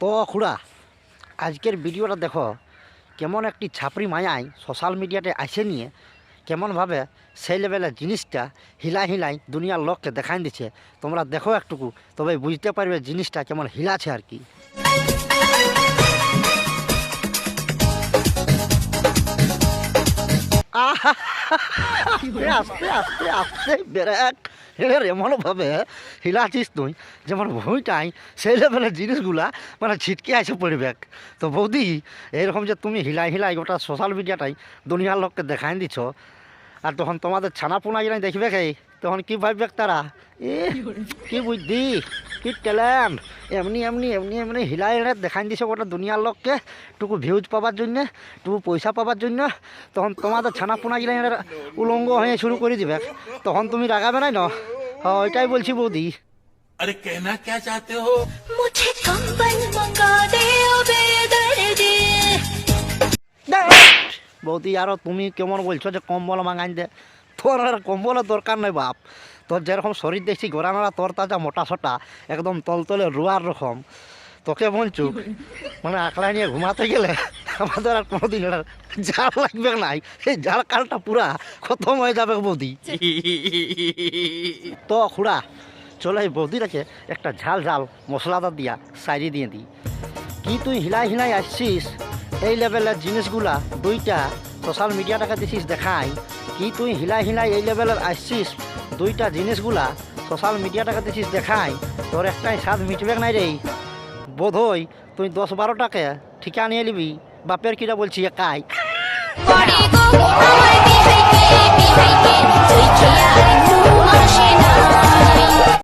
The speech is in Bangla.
তো খুড়া আজকের ভিডিওটা দেখো কেমন একটি ছাপড়ি মায়াই সোশ্যাল মিডিয়াতে আসে নিয়ে কেমনভাবে সেই লেভেলের জিনিসটা হিলাই হিলাই দুনিয়ার লোককে দেখাই দিচ্ছে। তোমরা দেখো একটুকু, তবে বুঝতে পারবে জিনিসটা কেমন হিলাছে আর কি। আস্তে আস্তে আস্তে ব্রেক এমনভাবে হিলাছিস তুই যেমন ভুঁইটাই সেই লেভেলের জিনিসগুলা মানে ছিটকে আসে পড়বে। তো বৌদি এইরকম যে তুমি হিলাই হিলাই গোটা সোশ্যাল মিডিয়াটাই দুনিয়ার লোককে দেখাই দিছ, আর তখন তোমাদের ছানাপোনা যেন দেখবে তখন কী ভাববে তারা, কি বুদ্ধি, কি ট্যালেন্ট, এমনি এমনি এমনি এমনি হিলাই হিলাই দেখাই দিছে গোটা দুনিয়ার লোককে টুকু ভিউজ পাওয়ার জন্য, টুকু পয়সা পাওয়ার জন্য। তখন তোমাদের ছানাপোনা গিলা উলঙ্গ হয়ে শুরু করে দিবে, তখন তুমি রাগাবে নাই না? হ্যাঁ ওইটাই বলছি বৌদি। अरे कहना क्या चाहते हो? मुझे कंबल मंगा दे ओ बेदर्दी। বৌদি আরও তুমি কেমন বলছো যে কম্বল মাঙাই দে? তোর আর কম্বলের দরকার নেই বাপ। তোর যেরকম শরীর দেখছি গোড়ানোরা তোর তাজা মোটা সোটা একদম তলতলে রুয়ার রকম, তোকে বলছু মানে আকলা নিয়ে ঘুমাতে গেলে আমাদের আর কোনোদিন জাল লাগবে নাই, এই জাল কালটা পুরা খতম হয়ে যাবে বৌদি। তো খুড়া চলো এই বৌদিটাকে একটা ঝাল ঝাল মশলাদার দিয়া সাইডে দিয়ে দিই। কি তুই হিলাই হিলাই আসছিস এই লেভেলের জিনিসগুলা দুইটা সোশ্যাল মিডিয়াটাকে দিছিস দেখাই, কি তুই হিলাই হিলাই এই লেভেলের আসছিস দুইটা জিনিসগুলা সোশ্যাল মিডিয়াটাকে দিছিস দেখাই, তোর একটাই স্বাদ মিটবে নাই রে। বোধহয় তুই 10-12টাকে ঠিকা নিয়ে নিবি, বাপের কিটা বলছি একাই।